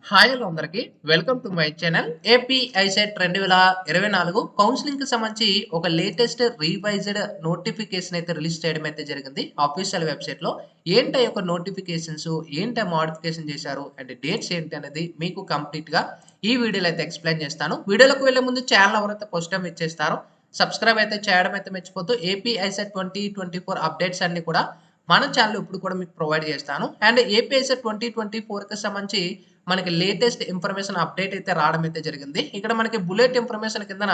Hi hello అందరికి welcome to my channel AP ICET 2024 counselling కి సంబంధించి ఒక లేటెస్ట్ రివైజ్డ్ నోటిఫికేషన్ అయితే రిలీజ్ చేయడం అయితే జరిగింది అఫీషియల్ వెబ్సైట్ లో. ఏంటి యొక్క నోటిఫికేషన్స్, ఏంటి మోడిఫికేషన్ చేశారు అండ్ డేట్స్ ఏంటి అనేది మీకు కంప్లీట్ గా ఈ వీడియోలో అయితే ఎక్స్ప్లెయిన్ చేస్తాను. వీడియోలోకి వెళ్లే ముందు ఛానల్ ఎవరైతే ఫస్ట్ టైం ఇచ్చేస్తారో సబ్స్క్రైబ్ అయితే చేయడం అయితే మర్చిపోతూ ఏపీ ఐసెట్ 2024 అప్డేట్స్ అన్ని కూడా మన ఛానల్ ఇప్పుడు కూడా మీకు ప్రొవైడ్ చేస్తాను. అండ్ ఏపీఎస్ఆర్ 2024కి సంబంధించి మనకి లేటెస్ట్ ఇన్ఫర్మేషన్ అప్డేట్ అయితే రావడం అయితే జరిగింది. ఇక్కడ మనకి బుల్లెట్ ఇన్ఫర్మేషన్ కిందన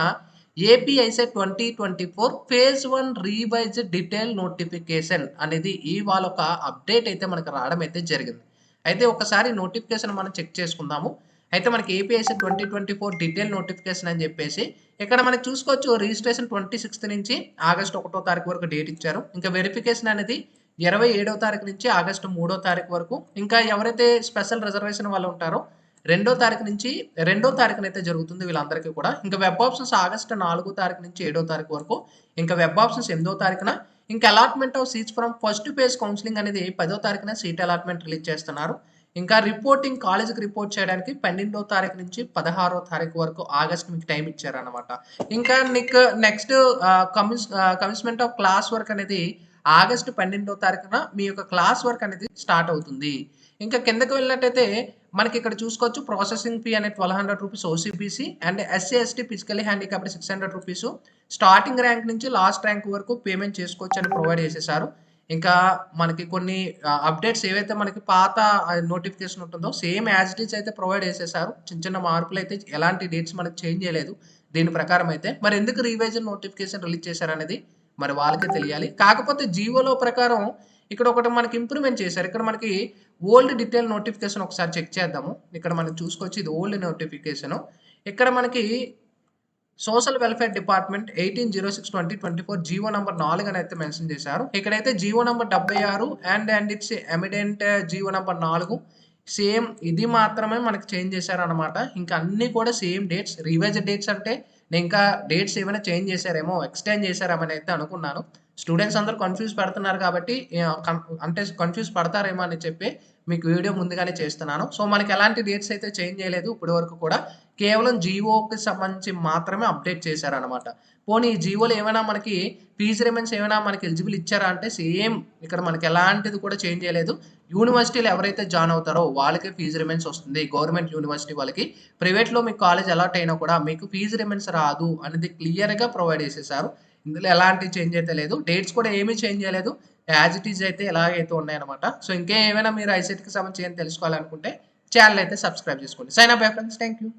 AP ICET 2024 phase 1 revise detail notification అనేది ఇవాళ ఒక అప్డేట్ అయితే మనకి రావడం అయితే జరిగింది. అయితే ఒకసారి నోటిఫికేషన్ మనం చెక్ చేసుకుందాము. అయితే మనకి ఏపీఐసెట్ 2024 డీటెయిల్ నోటిఫికేషన్ అని చెప్పేసి ఇక్కడ మనకి చూసుకోవచ్చు. రిజిస్ట్రేషన్ 26 నుంచి ఆగస్ట్ 1వ తారీఖు వరకు డేట్ ఇచ్చారు. ఇంకా వెరిఫికేషన్ అనేది 27వ తారీఖు నుంచి ఆగస్టు 3వ తారీఖు వరకు. ఇంకా ఎవరైతే స్పెషల్ రిజర్వేషన్ వాళ్ళు ఉంటారో 2వ తారీఖు నుంచి 2వ తారీఖున అయితే జరుగుతుంది వీళ్ళందరికీ కూడా. ఇంకా వెబ్ ఆప్షన్స్ ఆగస్టు 4వ తారీఖు నుంచి 7వ తారీఖు వరకు. ఇంకా వెబ్ ఆప్షన్స్ 8వ తారీఖున. ఇంకా allotment of seats from first phase counselling అనేది 10వ తారీఖున సీట్ అలాట్మెంట్ రిలీజ్ చేస్తున్నారు. ఇంకా రిపోర్టింగ్ కాలేజీకి రిపోర్ట్ చేయడానికి 12వ తారీఖు నుంచి 16వ తారీఖు వరకు ఆగస్ట్ మీకు టైం ఇచ్చారనమాట. ఇంకా నీకు next commitment of class work అనేది ఆగస్టు 12వ తారీఖున మీ యొక్క క్లాస్ వర్క్ అనేది స్టార్ట్ అవుతుంది. ఇంకా కిందకి వెళ్ళినట్టయితే మనకి ఇక్కడ చూసుకోవచ్చు. ప్రాసెసింగ్ ఫీ అనేది 1200 rupees OCBC and SC ST physically handicapped 600 rupees. Starting rank నుంచి లాస్ట్ ర్యాంక్ వరకు పేమెంట్ చేసుకోవచ్చు అని ప్రొవైడ్ చేసేసారు. ఇంకా మనకి కొన్ని అప్డేట్స్ ఏవైతే మనకి పాత నోటిఫికేషన్ ఉంటుందో సేమ్ యాజ్ ఇట్ ఈజ్ అయితే ప్రొవైడ్ చేసేసారు. చిన్న చిన్న మార్పులు అయితే ఎలాంటి డేట్స్ మనకి చేంజ్ చేయలేదు. దీని ప్రకారం అయితే మరి ఎందుకు రివైజ్ నోటిఫికేషన్ రిలీజ్ చేశారనేది మరి వాళ్ళకే తెలియాలి. కాకపోతే జీవోలో ప్రకారం ఇక్కడ ఒకటి మనకి ఇంప్రూవ్మెంట్ చేశారు. ఇక్కడ మనకి ఓల్డ్ డీటెయిల్ నోటిఫికేషన్ ఒకసారి చెక్ చేద్దాము. ఇక్కడ మనం చూసుకోవచ్చు, ఇది ఓల్డ్ నోటిఫికేషన్. ఇక్కడ మనకి social welfare department 18/06/2024 GO number 4 అని అయితే మెన్షన్ చేశారు. ఇక్కడైతే GO number 76 and it's amendment GO number 4 same ఇది మాత్రమే మనకి చేంజ్ చేశారు అనమాట. ఇంకా అన్ని కూడా సేమ్ డేట్స్. రివైజ్ డేట్స్ అంటే నేను ఇంకా డేట్స్ ఏమైనా చేంజ్ చేశారేమో, ఎక్స్టెండ్ చేశారేమో అని అయితే అనుకున్నాను. స్టూడెంట్స్ అందరూ కన్ఫ్యూజ్ పడుతున్నారు కాబట్టి అంటే కన్ఫ్యూజ్ పడతారేమో అని చెప్పి మీకు వీడియో ముందుగానే చేస్తున్నాను. సో మనకి ఎలాంటి డేట్స్ అయితే చేంజ్ చేయలేదు ఇప్పటి వరకు కూడా. కేవలం జీవోకి సంబంధించి మాత్రమే అప్డేట్ చేశారనమాట. పోనీ ఈ జీవోలు ఏమైనా మనకి ఫీజు రిమెంట్స్ ఏమైనా మనకి ఎలిజిబుల్ ఇచ్చారా అంటే సేమ్ ఇక్కడ మనకి ఎలాంటిది కూడా చేంజ్ చేయలేదు. యూనివర్సిటీలు ఎవరైతే జాయిన్ అవుతారో వాళ్ళకి ఫీజు రిమెంట్స్ వస్తుంది. గవర్నమెంట్ యూనివర్సిటీ వాళ్ళకి. ప్రైవేట్లో మీకు కాలేజ్ అలాట్ అయినా కూడా మీకు ఫీజు రిమెంట్స్ రాదు అనేది క్లియర్గా ప్రొవైడ్ చేసేసారు. ఇందులో ఎలాంటి చేంజ్ అయితే లేదు. డేట్స్ కూడా ఏమీ చేంజ్ చేయలేదు. యాజ్ ఇట్ ఈజ్ అయితే ఎలాగైతే ఉన్నాయన్నమాట. సో ఇంకేమైనా మీరు ఐసెట్కి సంబంధించి ఏం తెలుసుకోవాలనుకుంటే ఛానల్ అయితే సబ్స్క్రైబ్ చేసుకోండి. Sign up friends. Thank you.